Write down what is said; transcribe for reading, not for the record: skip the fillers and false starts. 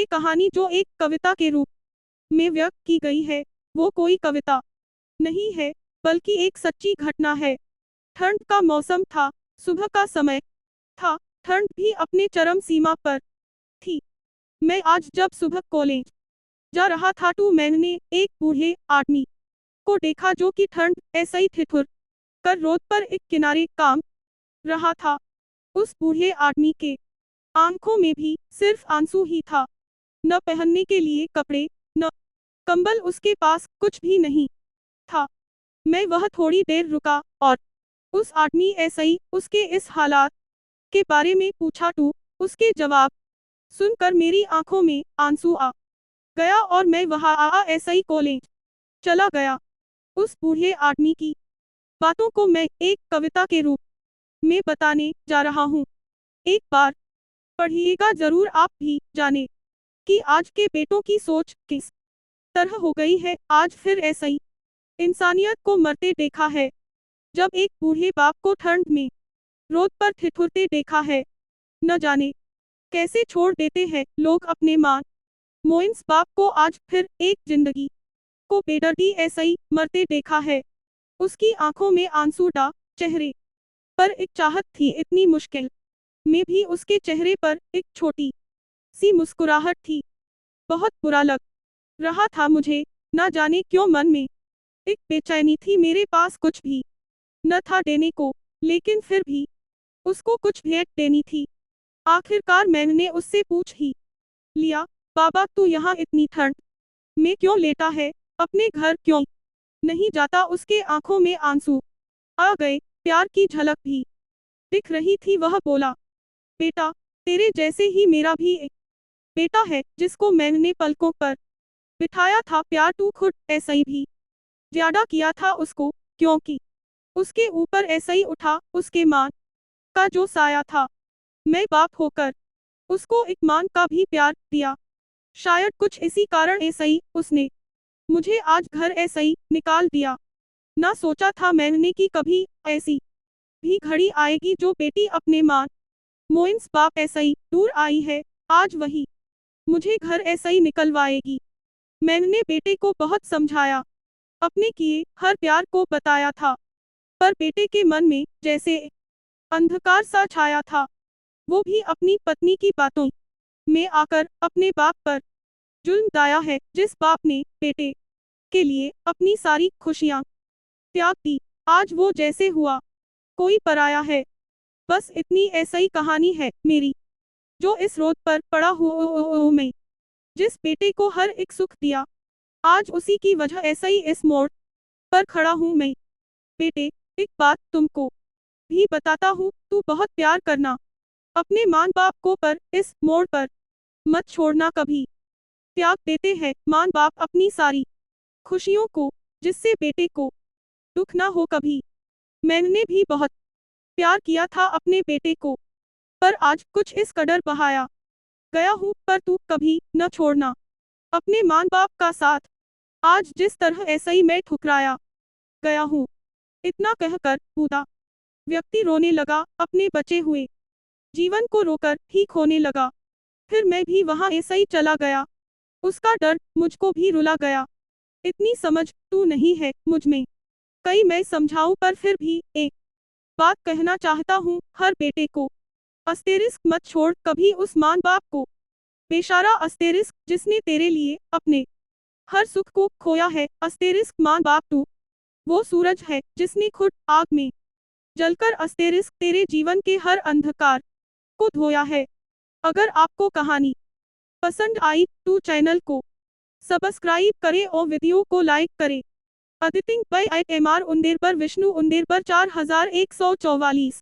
ये कहानी जो एक कविता के रूप में व्यक्त की गई है, वो कोई कविता नहीं है, बल्कि एक सच्ची घटना है। ठंड का मौसम था, सुबह का समय था, ठंड भी अपने चरम सीमा पर थी। मैं आज जब सुबह कॉलेज जा रहा था तो मैंने एक बूढ़े आदमी को देखा जो कि ठंड ऐसे ही ठिठुर कर रोड पर एक किनारे काम रहा था। उस बूढ़े आदमी के आंखों में भी सिर्फ आंसू ही था, न पहनने के लिए कपड़े, न कंबल, उसके पास कुछ भी नहीं था। मैं वह थोड़ी देर रुका और उस आदमी ऐसे ही उसके इस हालात के बारे में पूछा तो उसके जवाब सुनकर मेरी आंखों में आंसू आ गया और मैं वहाँ ऐसे ही कॉलेज चला गया। उस बूढ़े आदमी की बातों को मैं एक कविता के रूप में बताने जा रहा हूँ। एक बार पढ़िएगा जरूर, आप भी जाने कि आज के बेटों की सोच किस तरह हो गई है। आज फिर ऐसे ही इंसानियत को मरते देखा है। जब एक बूढ़े बाप को ठंड में रोड पर ठिठुरते देखा है, न जाने कैसे छोड़ देते हैं लोग अपने मान मोइंस बाप को आज फिर एक जिंदगी को बेदर्दी ऐसे ही मरते देखा है। उसकी आंखों में आंसू डा, चेहरे पर एक चाहत थी, इतनी मुश्किल में भी उसके चेहरे पर एक छोटी सी मुस्कुराहट थी। बहुत बुरा लग रहा था मुझे, न जाने क्यों मन में एक बेचैनी थी। मेरे पास कुछ भी न था देने को, लेकिन फिर भी उसको कुछ भेंट देनी थी। आखिरकार मैंने उससे पूछ ही लिया, बाबा तू यहाँ इतनी ठंड में क्यों लेटा है, अपने घर क्यों नहीं जाता। उसके आंखों में आंसू आ गए, प्यार की झलक भी दिख रही थी। वह बोला, बेटा तेरे जैसे ही मेरा भी एक बेटा है जिसको मैंने पलकों पर बिठाया था। प्यार तू खुद ऐसे ही भी ज्यादा किया था उसको, क्योंकि उसके ऊपर ऐसे ही उठा उसके मां का जो साया था। मैं बाप होकर उसको एक मां का भी प्यार दिया। शायद कुछ इसी कारण ऐसे ही उसने मुझे आज घर ऐसे ही निकाल दिया। ना सोचा था मैंने कि कभी ऐसी भी घड़ी आएगी जो बेटी अपने मां मोइंस बाप ऐसे ही दूर आई है, आज वही मुझे घर ऐसे ही निकलवाएगी। मैंने बेटे को बहुत समझाया, अपने किए हर प्यार को बताया था, पर बेटे के मन में जैसे अंधकार सा छाया था। वो भी अपनी पत्नी की बातों में आकर अपने बाप पर जुल्म ढाया है। जिस बाप ने बेटे के लिए अपनी सारी खुशियां त्याग दी, आज वो जैसे हुआ कोई पराया है। बस इतनी ऐसी ही कहानी है मेरी, जो इस रोड पर पड़ा हुआ मैं जिस बेटे को हर एक सुख दिया, आज उसी की वजह ऐसे ही इस मोड़ पर खड़ा हूँ मैं। बेटे एक बात तुमको भी बताता हूँ, तू बहुत प्यार करना अपने माँ बाप को, पर इस मोड़ पर मत छोड़ना कभी। त्याग देते हैं माँ बाप अपनी सारी खुशियों को, जिससे बेटे को दुख ना हो कभी। मैंने भी बहुत प्यार किया था अपने बेटे को, पर आज कुछ इस कदर बहाया गया हूँ, पर तू कभी न छोड़ना अपने माँ बाप का साथ। आज जिस तरह ऐसे ही मैं ठुकराया गया हूँ। इतना कहकर बूढ़ा व्यक्ति रोने लगा, अपने बचे हुए जीवन को रोकर ठीक होने लगा। फिर मैं भी वहाँ ऐसे ही चला गया, उसका डर मुझको भी रुला गया। इतनी समझ तू नहीं है मुझ में, कई मैं समझाऊं, पर फिर भी एक बात कहना चाहता हूँ हर बेटे को, अस्तेरिस्क मत छोड़ कभी उस माँ बाप को। बेचारा अस्तेरिस्क जिसने तेरे लिए अपने हर सुख को खोया है। अस्तेरिस्क माँ बाप तू वो सूरज है जिसने खुद आग में जलकर अस्तेरिस्क तेरे जीवन के हर अंधकार को धोया है। अगर आपको कहानी पसंद आई तो चैनल को सब्सक्राइब करें और वीडियो को लाइक करें। एडिटिंग बाय MR उंदेरबर, विष्णु उंदेरबर 4144।